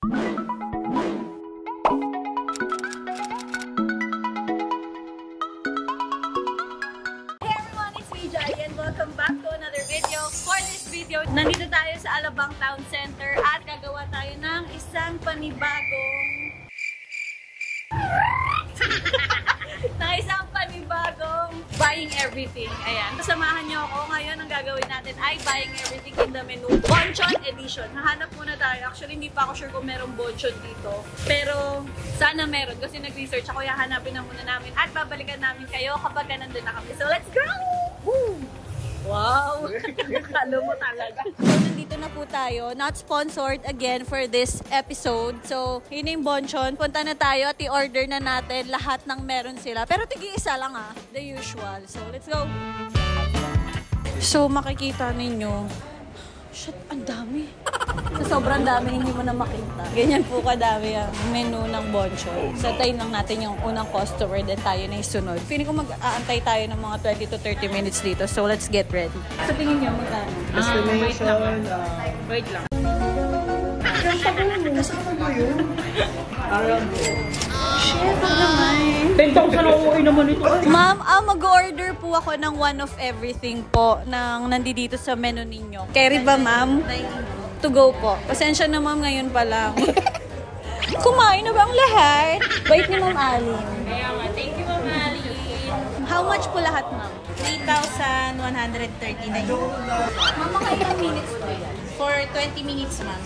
Welcome back to another video. For this video, nandito tayo sa Alabang Town Center at gagawa tayo ng isang panibagong buying everything. Ayan. Samahan nyo ako. Ngayon, ang gagawin natin ay buying everything in the menu. Bonchon edition. Hahanap muna tayo. Actually, hindi pa ako sure kung merong bonchon dito. Pero, sana meron. Kasi nag-research ako. Hanapin na muna namin. At babalikan namin kayo kapag nandun na kami. So, let's go! Woo! Wow! Kalo mo talaga. So, nandito na po tayo. Not sponsored again for this episode. So, yun yung bonchon. Punta na tayo at i-order na natin lahat ng meron sila. Pero tig-isa lang the usual. So, let's go! So, makikita ninyo. Shit, ang dami. Sa sobrang dami, hindi mo na makita. Ganyan po kadami ang menu ng bonchon. Satayin lang natin yung unang customer, then tayo na isunod. Feeling ko mag-aantay tayo ng mga 20 to 30 minutes dito. So, let's get ready. Sa tingin niyo, magkano? Destination. Wait lang. Kasama mo yun? Around Shit, ang naman. 10,000 ako naman ito. Ma'am, mag-order po ako ng one of everything po nang nandito sa menu ninyo. Carry ba, ma'am? To go po. Pasensya na, ma'am, ngayon pa lang. Kumain na ba ang lahat? Bait ni Ma'am Alin. Kaya nga, thank you, Ma'am Alin. How much po lahat, ma'am? 3,139. Ma'am, mga ilang minutes po yan? For 20 minutes, ma'am.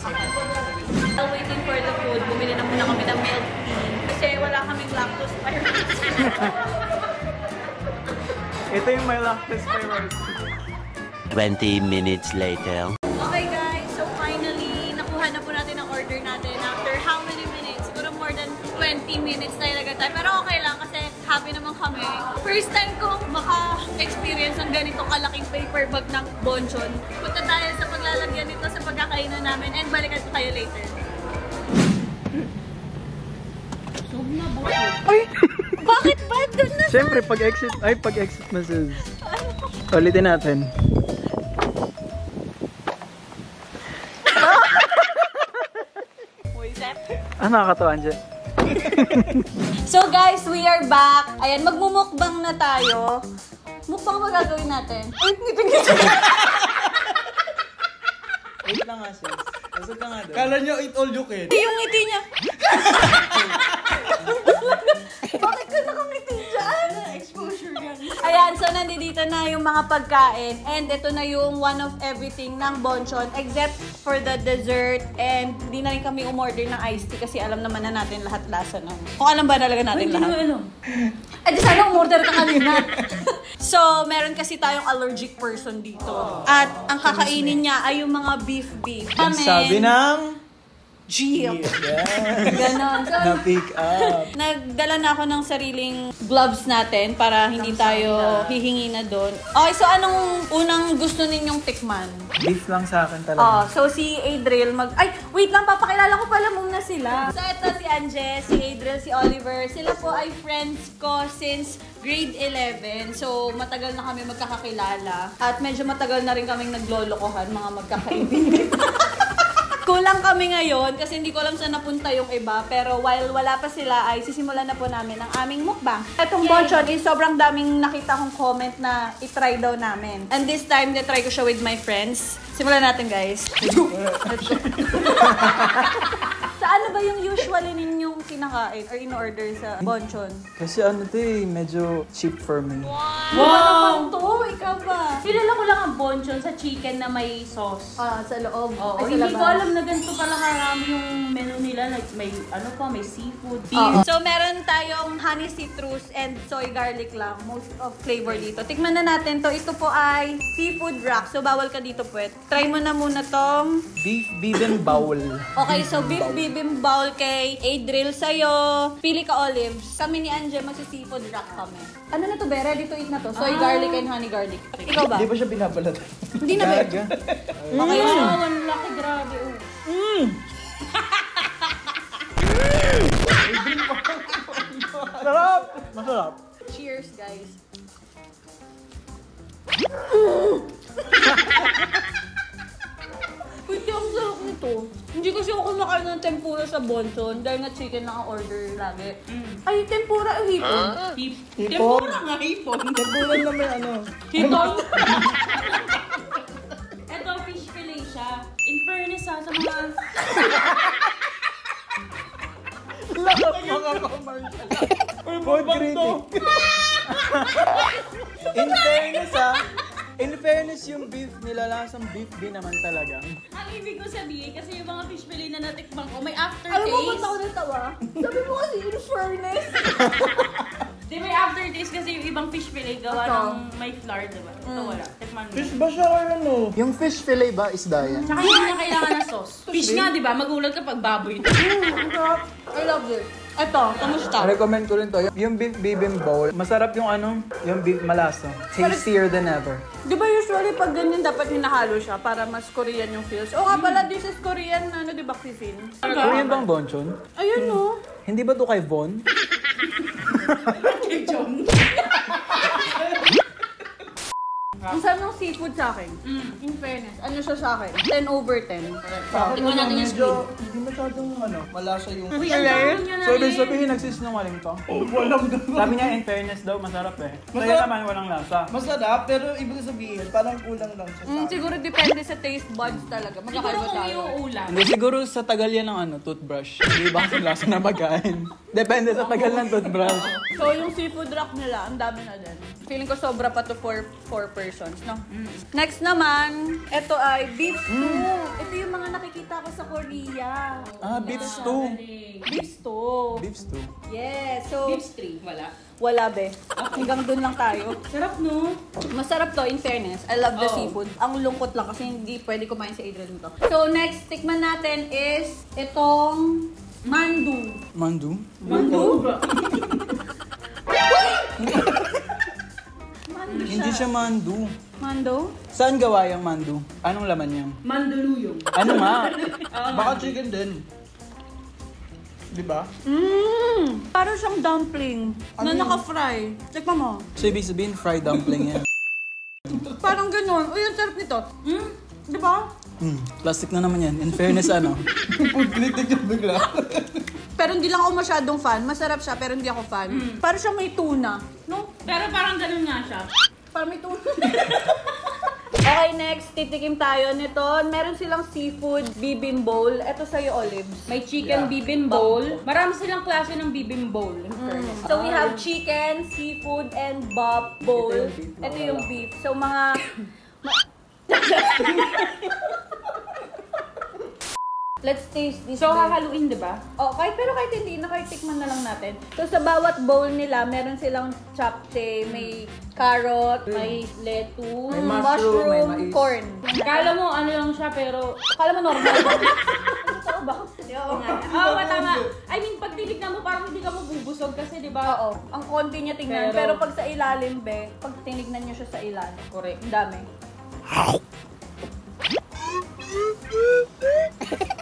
While waiting for the food, bumili na muna kami ng milk tea. Kasi wala kaming lactose tolerance. Ito yung may lactose tolerance. 20 minutes later. Okay guys, so finally, nakuha na po natin ang order natin after how many minutes? Siguro more than 20 minutes tayo nagantay. Pero okay lang kasi happy naman kami. First time kong maka-experience ng ganito kalaking paper bag ng bonchon. Punta tayo sa paglalagyan nito sa pagkakainan namin and balikan ko kayo later. Ay! Bakit ba? Doon na Siyempre, pag-exit mo sis. Ulitin natin. Nakakatawa dyan. So guys, we are back. Ayan, magmumukbang na tayo. Mukbang ba gagawin natin? Ay, ngiti-ngiti. Wait lang nga sis. Usog ka nga doon. Kala nyo eat all you can. Yung ngiti niya. Bakit ka nakangiti dyan? Exposure yan. Ayan, so nandito na yung mga pagkain. And ito na yung one of everything ng bonchon. Except for the dessert. And di na rin kami umorder ng iced tea kasi alam naman na natin lahat lasa nun. Kung alam ba talaga natin lahat? Hindi mo alam. Ay, di sana umorder ka kanina. So, meron kasi tayong allergic person dito. At ang kakainin niya ay yung mga beef. Sabi ng Jeep. yeah. Ganon. So, Na-pick up. nagdala na ako ng sariling gloves natin para hindi tayo hihingi na doon. Okay, so anong unang gusto ninyong tikman? Beef lang sa akin talaga. So si Adriel Ay, wait lang, papakilala ko pala muna sila. So ito si Anje, si Adriel, si Oliver. Sila po ay friends ko since grade 11. So matagal na kami magkakakilala. At medyo matagal na rin kaming naglolokohan, mga magkakaibigan. Kulang kami ngayon kasi hindi ko alam saan napunta yung iba. Pero while wala pa sila ay sisimulan na po namin ang aming mukbang. Itong bonchon is sobrang daming nakita kong comment na itry daw namin. And this time, na-try ko siya with my friends. Simulan natin guys. Sa ano ba yung usually ninyong kinakain or in-order sa bonchon? Kasi medyo cheap for me. Wow! To, ikaw ba? Kilala ko lang ang bonchon sa chicken na may sauce. Sa loob. Oo, Ay, sa hindi labas. ko alam na ganito pala karami yung menu nila. Like, may may seafood, beef. So, meron tayong honey citrus and soy garlic lang. Most of flavor dito. Tikman na natin to. Ito po ay seafood wrap. So, bawal ka dito, Puwet. Try mo na muna tong... Beef bibimbap. Okay, so beef bibimbap kay Adriel sa'yo. Pili ka olives. Kami ni Anje magsi-seafood wrap kami. Ano na to, be? Ready to eat na to. Soy garlic and honey garlic. Ikaw ba? Hindi pa siya binabalat. Hindi na, be. Okay, Wow, ang laki, grabe. Masarap! Masarap. Cheers, guys. Pwede ang sarap nito. Hindi kasi ako kumakain ng tempura sa Bonchon dahil nga chicken lang ang order lagi. Ay, tempura o hipon? Tempura nga, hipon. Tempura na may ano. Hipon? Ito, fish fillet siya. In fairness sa mga... Lahat mga commercial. Food critic. In fairness yung beef, nilalasang beef din naman talaga. Ang ibig ko sabihin, kasi yung mga fish fillet na natikman ko, may Alam mo ba't aftertaste. ako natawa? Sabi mo kasi in fairness. Di may aftertaste kasi yung ibang fish fillet gawa Ito. ng may flour, diba? Ito wala. Tikman mo. Fish ba siya or ano? Yung fish fillet ba, isda yan? Tsaka hindi na kailangan ng sauce. Fish nga, di ba? Magulat ka pag baboy. I love it. Ito, kamusta? Recommend ko rin to. Yung beef bibimbap, masarap yung ano, yung beef malasa. Tastier than ever. Di ba usually pag ganyan dapat hinahalo siya para mas Korean yung feels? O nga pala, this is Korean, ano di ba, cuisine? Korean bang bonchon? Ayun no. Hindi ba to kay Von? Kay John. Ang sarap ng seafood sa akin. In fairness, ano siya sa akin? 10 over 10. Tingnan natin yung squid. Hindi masyadong ano, malasa yung... Uy, ang dami niya na So, ibig rin. sabihin, nagsisinungaling to? Walang ganun. Sabi niya, in fairness daw, masarap eh. Kaya naman, walang lasa. Masarap, pero ibig sabihin, parang kulang lang siya sa akin. Siguro depende sa taste buds talaga. Siguro Magkakaiba kung tayo. yung ulam. Hindi, siguro sa tagal yan ng ano, toothbrush. Hindi ba kasi lasa na magkain? Depende sa tagal ng toothbrush. So, yung seafood wrap nila, ang dami na din. Feeling ko sobra pa to for 4 persons, no? Next naman, ito ay beef stew. Ito yung mga nakikita ko sa Korea. Ah, beef stew. Beef stew. Beef stew. Yes, so... Beef stew, wala. Wala be. Hanggang dun lang tayo. Sarap, no? Masarap to, in fairness. I love the Oo. seafood. Ang lungkot lang kasi hindi pwede kumain si Adrian nito. So, next, tikman natin is itong mandu. Mandu? Mandu? Mandu siya. Hindi siya mandu. Mando? Saan gawa yung mandu? Anong laman niya? Mandaluyong. Ano nga? Baka chicken din. Di ba? Parang siyang dumpling na naka-fry. Tikman mo. So, ibig sabihin, fried dumpling yan. Parang ganun. Uy, ang sarap nito. Di ba? Plastic na naman yan. In fairness, ano? Food critic yung bigla. Pero hindi lang ako masyadong fan. Masarap siya, pero hindi ako fan. Parang siyang may tuna. No? Pero parang ganun nga siya. Parang may tuna. Okay, next, titikim tayo nito. Meron silang seafood bibimbap. Ito sa'yo, Olives. May chicken bibimbap. Marami silang klase ng bibimbap. In fairness. So, we have chicken, seafood, and bop bowl. Ito yung beef. Ito yung beef. So, mga... Let's taste this. So, beef. hahaluin, di ba? Oh, pero kahit hindi na, kahit tikman na lang natin. So, sa bawat bowl nila, meron silang japchae, may carrot, may lettuce, May mushroom, may mais. corn. Kala mo ano lang siya, pero... Akala mo normal. Totoo ba? Oo nga. Oo, tama. I mean, pag tinignan mo, parang hindi ka mabubusog kasi, di ba? Oo. Ang konti niya tingnan. Pero- Pero pag sa ilalim, be, pag tinignan niyo siya sa ilalim. Correct. Ang dami.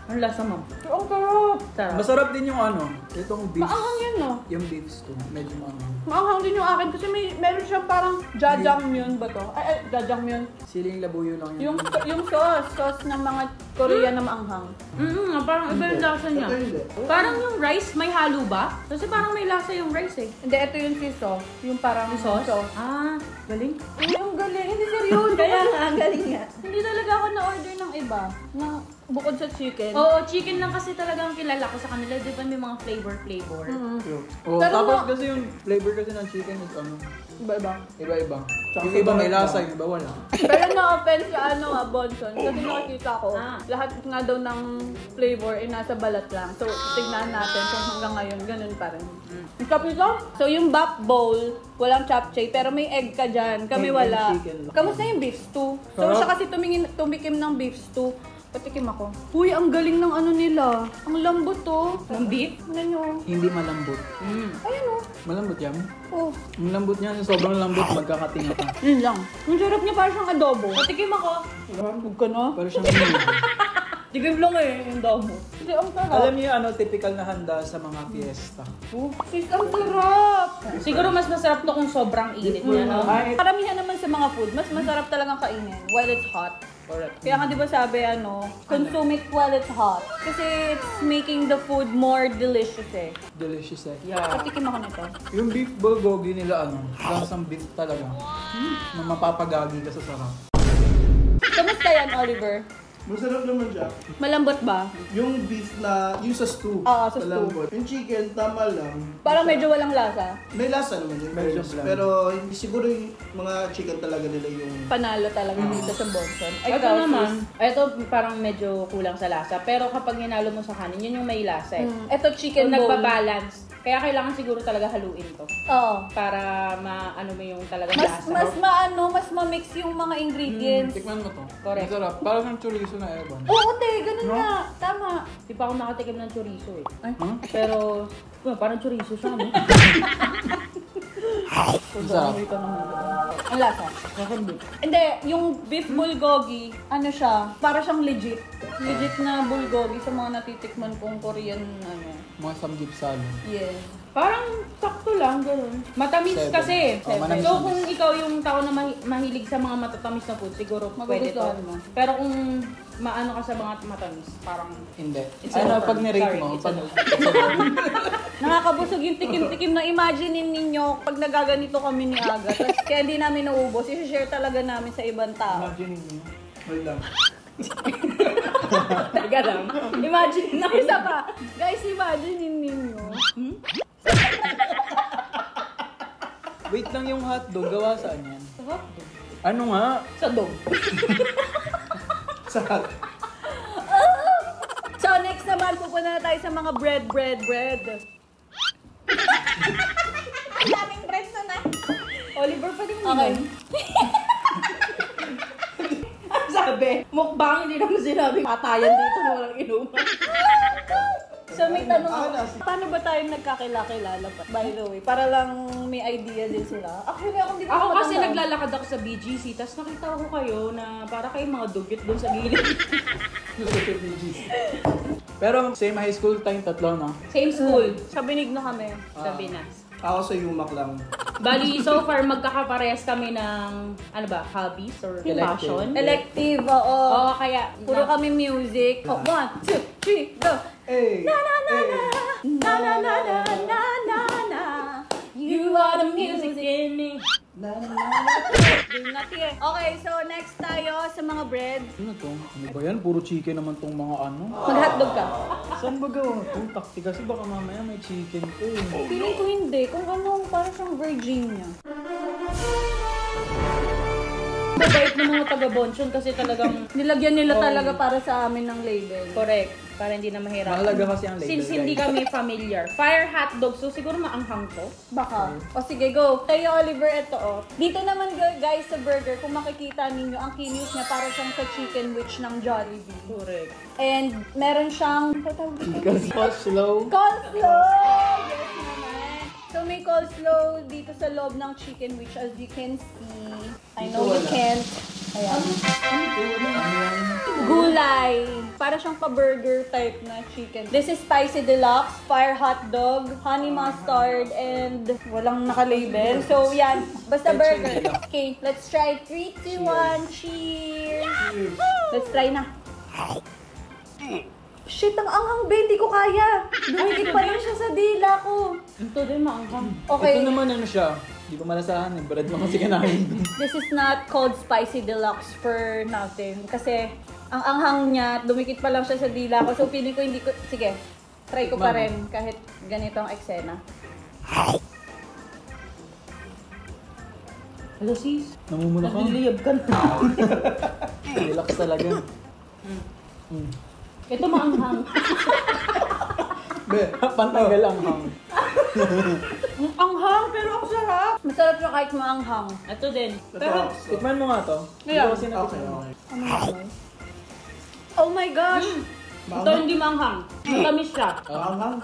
Ang lasa mo. Ang sarap. Sarap. Masarap din yung ano, itong beef. Maanghang yan, no? Yung beef stew. Medyo maanghang. Maanghang din yung akin kasi meron siyang parang jajangmyeon ba to? Ay, jajangmyeon. Siling labuyo lang yun. Yung sauce ng mga Korean na maanghang. Parang iba yung lasa niya. Parang yung rice, may halo ba? Kasi parang may lasa yung rice eh. Hindi, ito yung sauce. Yung parang Sauce? Ah, galing. Ay, ang galing. Hindi seryoso. Kaya nga, ang galing nga. Hindi talaga ako na-order ng iba. Bukod sa chicken. Oo, chicken lang kasi talagang kilala ko sa kanila. Di ba may mga flavor? Oh, Pero tapos ma- kasi yung flavor kasi ng chicken is ano, Iba-iba. iba-iba. Tsaka Yung sa iba may balat lasa, ba? yung iba wala. Pero na-offense sa Bonson. Kasi nakikita ko, Ah. lahat nga daw ng flavor ay nasa balat lang. So, tignan natin kung hanggang ngayon, ganun pa rin. Ang sarap nito? So, yung bap bowl, walang japchae, pero may egg ka dyan. Kami Egg and wala. chicken lang. Kamusta yung beef stew? So, Sarap. siya kasi tumikim ng beef stew. Patikim ako. Uy, ang galing ng ano nila. Ang lambot to. Ng beef? Ano nyo? Hindi malambot. Ayun o. Malambot yan? Oh. Ang lambot niya, sobrang lambot, magkakatinga ka. Yun lang. Ang sarap niya parang siyang adobo. Patikim ako. Huwag ka na. Pero siyang meal. Tikim lang eh, yung adobo. Kasi ang sarap. Alam niyo ano, typical na handa sa mga fiesta. Sis, ang sarap! Siguro mas masarap to kung sobrang init niya, no? Ay, Karamihan naman sa mga food, mas masarap talagang kainin while it's hot. Correct. Kaya nga di ba sabi consume it while it's hot. Kasi it's making the food more delicious eh. Delicious eh. Yeah. Patikim ako nito. Yung beef bulgogi nila lasang beef talaga. Na mapapagagi ka sa sarap. Kamusta yan, Oliver? Masarap naman siya. Malambot ba? Yung beef na, yung sa stew. Oo, sa stew. malambot. Yung chicken, tama lang. Parang medyo walang lasa. May lasa naman yun. Medyo bland. Pero hindi siguro yung mga chicken talaga nila yung... Panalo talaga dito sa Bonson. Ito naman, ito parang medyo kulang sa lasa. Pero kapag hinalo mo sa kanin, yun yung may lasa eh. Ito chicken Kung bowl. nagpa-balance. Kaya kailangan siguro talaga haluin to. Oo. Para maano mo yung talaga Mas lasa. mas ma-mix yung mga ingredients. Tikman mo to. Correct. Masarap. Parang ng chorizo na ewan. Oo, te, ganun nga. Tama. Di pa ako nakatikim ng chorizo eh. Huh? Pero, parang chorizo siya, no? Masarap. Ang lasa. Hindi, yung beef bulgogi, ano siya, para siyang legit. Legit na bulgogi sa mga natitikman kong Korean, Mga samgipsal. yes. Parang sakto lang, gano'n. Matamis 7. kasi. Oh, manamis. So, kung ikaw yung tao na mahilig sa mga matatamis na food, siguro pwede to. Magugustuhan mo. Pero kung maano ka sa mga matamis, parang... Hindi. It's Ano, a no. pag nirate Sorry, mo, it's a pag... no. Nakakabusog yung tikim-tikim na imaginein ninyo pag nagaganito kami ni Aga. Tapos kaya hindi namin naubos, i-share talaga namin sa ibang tao. Imagine niyo. Wait lang. Teka lang. Imagine na Isa pa, guys, imagine ninyo. Wait lang yung hotdog. Gawa saan yan? Sarap. Ano nga? Sa dog. Sarap. So next naman, pupunta na tayo sa mga bread. Ang daming bread na. Oliver, pwede mo Okay. Ang sabi, mukbang, hindi naman sinabi. Patayan dito na walang inuman. So may tanong Ako ako, na. paano ba tayo nagkakilala pa? By the way, para lang may idea din sila. Actually, ako hindi ko Ako kasi matandaan. naglalakad ako sa BGC, tapos nakita ko kayo na para kayong mga dugyot doon sa gilid. Pero same high school tayong tatlo, no? Same school. Sa Benigno kami. Sa Binas. Ako sa Yumak lang. Bali, so far, magkakaparehas kami ng, ano ba, hobbies or Elective. passion. Elective, oo. Oo, kaya, Puro kami music. Oh, 1, 2, 3, go! Hey! Na na na na na na na na na na na. You are the music in me. Okay, so next tayo sa mga bread. Ano to? Ano ba yan? Puro chicken naman tong mga ano. Mag-hotdog ka. Saan ba gawa to? Taktik kasi baka mamaya may chicken to eh. Feeling ko hindi. Kung ano, parang siyang Virginia. Mabait ng mga taga-Bonchon kasi talagang Nilagyan nila talaga para sa amin ng label. correct. Para hindi na mahirap. Mahalaga kasi ang label, Since hindi guys. kami familiar. Fire hotdog, so siguro maanghang to. Baka. O sige, go. Kayo, Oliver, ito Dito naman, guys, sa burger, kung makikita ninyo, ang kinis niya para siyang sa chicken witch ng Jollibee. Correct. And meron siyang, Because slow. coleslaw! Yes naman. So may coleslaw dito sa loob ng chicken witch, as you can see. I know you can't. Ayan. Gulay. Para siyang pa-burger type na chicken. This is spicy deluxe, fire hot dog, honey mustard, and walang nakalabel. So yan, basta burger. Okay, let's try. 3, 2, 1, cheers! Let's try na. Shit, ang anghang, Ben. Di ko kaya. Dumikit pa lang siya sa dila ko. Ito din maanghang. Okay. Ito naman ano siya. Di ko malasahan eh. Bread lang kasi kinain. This is not called spicy deluxe for nothing. Kasi ang anghang niya, dumikit pa lang siya sa dila ko. So feeling ko hindi ko... Sige, try ko pa rin kahit ganito ang eksena. Hello sis, Namumula ka. nagliliyab ka na. Relax talaga. Ito maanghang. Be, Pantanggal ang hang. Anghang, pero ang sarap. Masarap siya kahit maanghang. Ito din. pero... Tikman mo nga to. Hindi Yeah. ko kasi Okay, natikman. okay. Ano naman? Oh my gosh! Ito hindi maanghang. Matamis siya. Maanghang.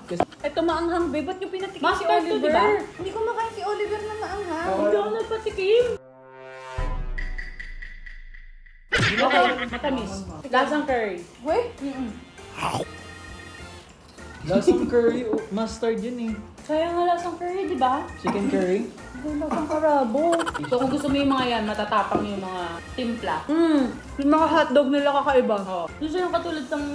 Ito maanghang, babe. Ba't niyo pinatikim si Mustard to, Oliver? diba? Hindi ko makain si Oliver na maanghang. Hindi ako nagpatikim. Okay, matamis. Lasang curry. Wait, Lasang curry, mustard yun eh. Sayang nga lasang curry, di ba? Chicken curry. Lasang karabo. So kung gusto mo yung mga yan, matatapang yung mga timpla. Yung mga hotdog nila kakaiba. Oo. Hindi siya yung katulad ng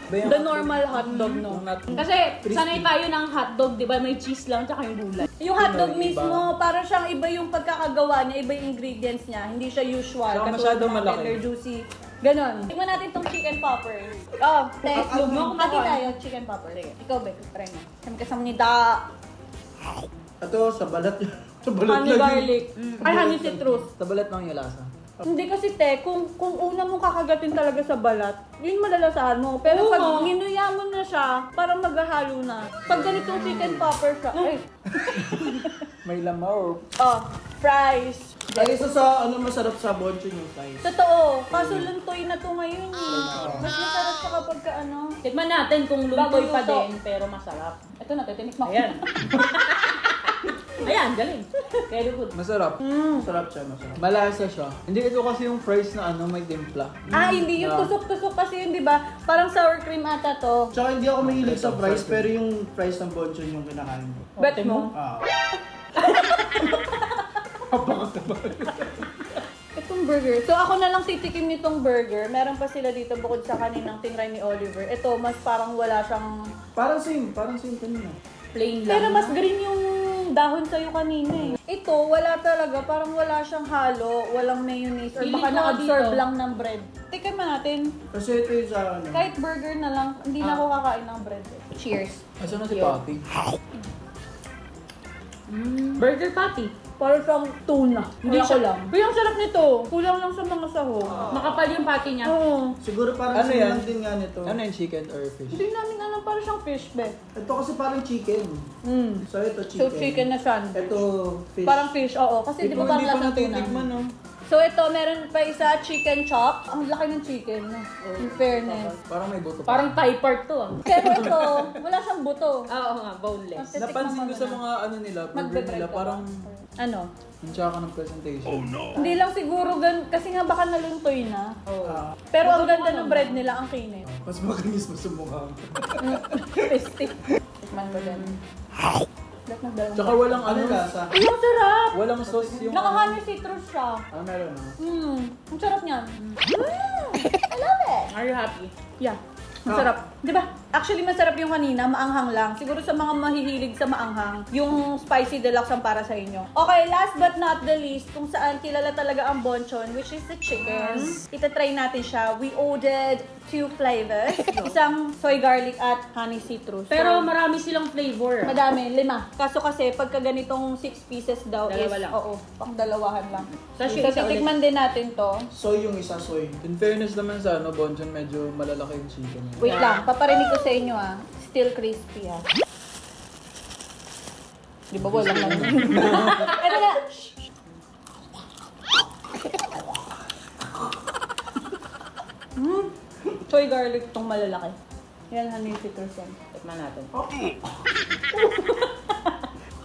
The normal hotdog, no? Kasi sanay tayo ng hotdog, di ba? May cheese lang tsaka yung gulay. Yung hotdog Iba. mismo, parang siyang iba yung pagkakagawa niya, iba yung ingredients niya. Hindi siya usual. Saka Katulad masyadong ng mga malaki. tender juicy. Ganon. Tingnan natin tong chicken popper. Oh, thanks. Hati tayo, chicken popper. Sige. Ikaw, Bek, try mo. Kami kasama ni Da. Ito, sa balat yun. Sa balat Honey lagi. garlic. Ay, honey citrus. Tabalat lang yung lasa. Hindi kasi kung una mong kakagatin talaga sa balat, yun malalasahan mo. Pero Oo pag nga. ginuya mo na siya, parang maghahalo na. Pag ganitong chicken popper siya, ay, May lamaw. oh, fries. Ay, isa sa ano masarap sa bonchon yung fries. Totoo, kaso luntoy na to ngayon eh. Mas masarap siya kapag ka ano. Tikman natin kung Bago lumboy pa luto. din, pero masarap. Ito na, titinik mo. Ayan. Ayan, galing. Very good. Masarap. Masarap siya, masarap. Malasa siya. Hindi ito kasi yung fries na ano, may timpla. Ah, hindi yung Yeah. tusok-tusok kasi yun, di ba? Parang sour cream ata to. Tsaka hindi ako mahilig sa fries, pero yung fries ng bonchon yung kinakain ko. Bet mo? Ah. Itong burger. So ako na lang titikim nitong burger. Meron pa sila dito bukod sa kaninang tinry ni Oliver. Ito, mas parang wala siyang... Parang same kanina. Plain lang. Pero mas green yung dahon sa'yo kanina eh. Ito, wala talaga. Parang wala siyang halo, walang mayonnaise, or Feeling baka ko na-absorb dito. lang ng bread. Tikim natin. Kasi ito yung sa ano. Kahit burger na lang, hindi na ako kakain ng bread eh. Cheers. Asan na si Papi? Burger patty. Parang siyang tuna. Hindi siya lang. Pero ang sarap nito. Kulang lang sa mga sahog. Makapal yung patty niya. Oo. Siguro parang Ano same yan? lang din nga nito. Ano yung chicken or fish? Hindi namin alam, parang siyang fish be. Ito kasi parang chicken. So ito chicken. So chicken na sandwich. Ito fish. Parang fish, oo. Kasi di ba Ikaw parang hindi pa lasang tuna? natitikman, no? So ito, meron pa isa, chicken chop. Ang laki ng chicken, no? In fairness. Parang may buto pa. Parang Thai part to ah. Pero ito, wala siyang buto. Oo nga, boneless. Titikman Napansin mo ko sa na. mga ano nila, burger Magbe-bread nila, ka ba? parang Ano? yung tsaka ng presentation. Hindi lang siguro kasi nga baka naluntoy na. Ah, Pero ang ganda ng bread nila, ang kinit. mas makinis mo sa mukha. Crispy. Tikman ko din. Lahat ng dalawang. Tsaka walang ano, Ano lasa? Ay, ang sarap! walang sauce yung... Nakahani citrus siya. Ah, meron na. Ang sarap niyan. I love it! Are you happy? Yeah. Ang sarap. Di ba? Actually, masarap yung kanina, maanghang lang. Siguro sa mga mahihilig sa maanghang, yung spicy deluxe ang para sa inyo. Okay, last but not the least, kung saan kilala talaga ang bonchon, which is the chicken. Itatry natin siya. We ordered 2 flavors. Isang soy garlic at honey citrus. Pero So, marami silang flavor. madami, 5. Kaso kasi pagka ganitong 6 pieces daw Dalawa is, lang. oo, pang dalawahan lang. Tapos So, yung isa titikman din natin to. Soy yung isa, soy. In fairness naman sa ano, bonchon, medyo malalaki yung chicken. Wait lang, paparinig ko sa inyo ah. Still crispy ah. Di ba walang lang? Ito na! Soy garlic tong malalaki. Yan, honey citrus yan. Tikman natin.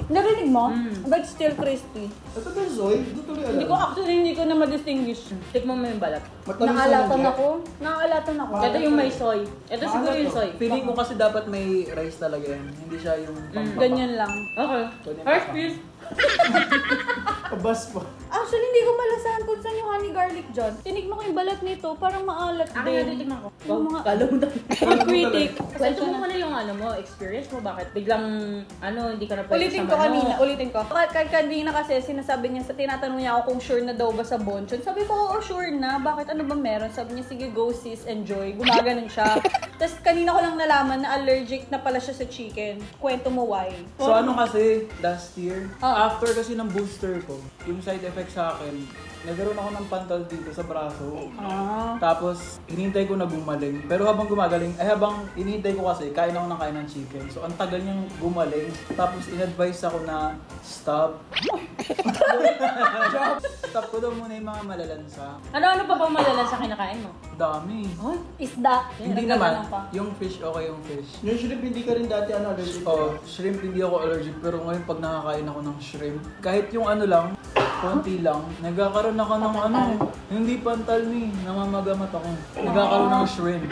Narinig mo? But still crispy. Ito ba yung soy? Hindi tuloy alam. Hindi ko na ma-distinguish. Tikman mo yung balat. Matamis Naaalatan na ako. Naaalatan ako. Ito yung may soy. Ito siguro yung soy. Feeling ko kasi dapat may rice talaga yan. Hindi siya yung pang Ganyan lang. Okay. First piece. Kabas pa. Actually, hindi ko malasahan kung saan yung honey garlic dyan. Tinignan ko yung balat nito, parang maalat Akin na din. titikman ko. Yung mga- Kala mo na. Ang critic. Kwento mo muna yung ano mo, experience mo. Bakit biglang, hindi ka na pwede Ulitin sa ko manok? kanina, ulitin ko. Kanina kasi sinasabi niya, tinatanong niya ako kung sure na daw ba sa bonchon. Sabi ko, oo, sure na. Bakit ano ba meron? Sabi niya, sige, go sis, enjoy. Gumaganon siya. Tapos kanina ko lang nalaman na allergic na pala siya sa chicken. Kwento mo why. So ano kasi, last year, Ah. after kasi ng booster ko, yung side effect sa akin, nagkaroon ako ng pantal dito sa braso. Tapos, hinihintay ko na gumaling. Pero habang gumagaling, habang hinihintay ko kasi, kain ako ng kain ng chicken. So, ang tagal niyang gumaling. Tapos, in-advise ako na, stop. Stop ko daw muna yung mga malalansa. Ano pa bang malalan sa kinakain mo? Dami. Isda. Hindi Nagaganon naman. pa. Yung fish, okay yung fish. Yung shrimp, hindi ka rin dati allergic. Oh, shrimp hindi ako allergic pero ngayon pag nakakain ako ng shrimp, kahit yung ano lang, konti lang. Nagkakaroon ako ng ano, hindi pantal ni, namamagamat ako. Nagkakaroon ng shrimp.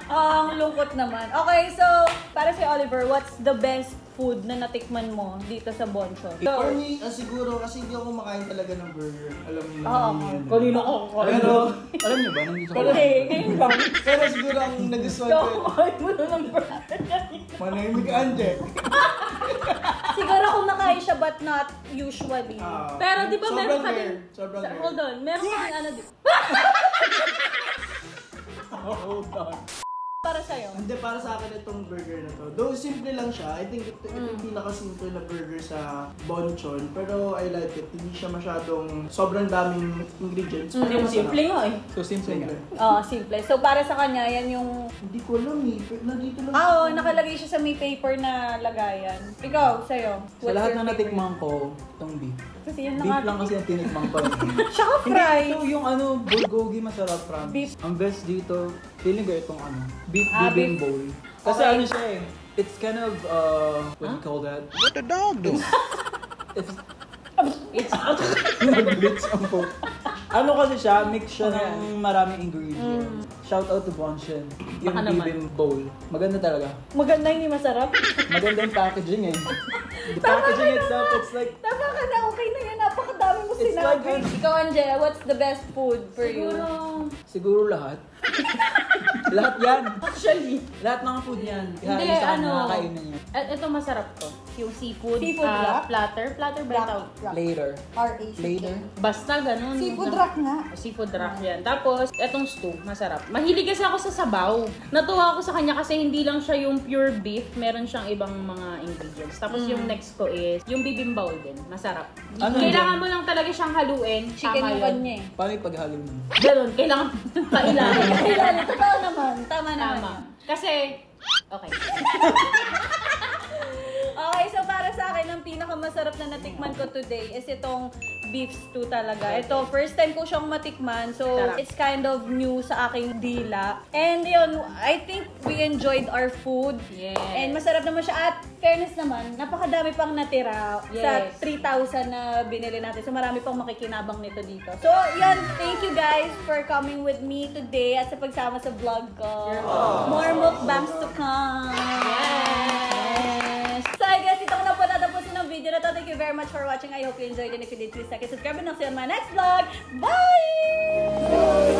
Ang lungkot naman. Okay, so, para si Oliver, what's the best food na natikman mo dito sa Bonchon? For me, siguro, kasi hindi ako kumakain talaga ng burger. Alam niyo Oo. naman yun. Kanina ko. Pero, Alam niyo ba, nandito ako. Hindi, ngayon lang. pero siguro ang nagustuhan ko, Kakain mo na ng burger. manahimik ka, Anje. Siguro kung nakain siya but not usually. Pero di ba meron Sobrang ka rare. din... Sobrang rare. Hold on, meron kang ano dito. Hold on. Para sa'yo. Hindi, para sa akin itong burger na to. Though simple lang siya, I think ito yung pinaka-simple na burger sa Bonchon. Pero I like it. Hindi siya masyadong sobrang daming ingredients. Pero masarap. Simple nga eh. So, simple nga. Oo, simple. So, para sa kanya, yan yung... Hindi ko alam eh. Nandito lang. Oo, nakalagay siya sa may paper na lagayan. Ikaw, sa'yo. Sa lahat ng natikman ko, itong beef. Kasi yan Beef lang kasi ang tinikman ko. Siya ka fry. Ito yung ano, bulgogi masarap, promise. Beef. Ang best dito, feeling ko itong ano, beef Ah, bibimbap beef. bowl. Kasi Okay. ano siya eh, it's kind of, what do you call that? What the dog do? It's nag-glitch ang po. Ano kasi siya, mix siya ng maraming ingredients. Shout out to Bonchon. Yung Baka naman. bibimbap bowl. Maganda talaga. Maganda, hindi masarap. Maganda yung packaging eh. The packaging itself, it's like, Tama ka na, okay na yan. Napakadami mo It's sinabi. like Ikaw, Angela, what's the best food for you? siguro lahat. Lahat yan. Actually, Lahat ng food niyan. Hindi, Ihalo sa ano, nakakainan niya. ito masarap to. Yung seafood, Seafood wrap? platter. Platter ba yung tawag? Later. R-A-C-K. Later. Basta ganun. Seafood rack nga. Seafood wrap yan. Tapos, etong stew, masarap. Mahilig kasi ako sa sabaw. Natuwa ako sa kanya kasi hindi lang siya yung pure beef, meron siyang ibang mga ingredients. Tapos yung next ko is, yung bibimbap din, masarap. Ano Kailangan yan? mo lang talaga siyang haluin. Chicken Tama yung yun. kanya eh. Paano yung paghalo mo? Ganun, kailangan pailalim. Kailan, totoo naman. Tama naman. Tama. Kasi, okay. Okay, so para sa akin, ang pinakamasarap na natikman ko today is itong beef stew talaga. Ito, first time ko siyang matikman. So, Sarap. it's kind of new sa aking dila. And yun, I think we enjoyed our food. Yes. And masarap naman siya. At fairness naman, napakadami pang natira sa Yes. 3,000 na binili natin. So, marami pang makikinabang nito dito. So, yan. Thank you guys for coming with me today at sa pagsama sa vlog ko. More mukbangs to come. Yes. So, I guess ito ko na po tatapusin ang video na to. Thank you very much for watching. I hope you enjoyed it. And if you did, please like and subscribe. And I'll see you on my next vlog. Bye!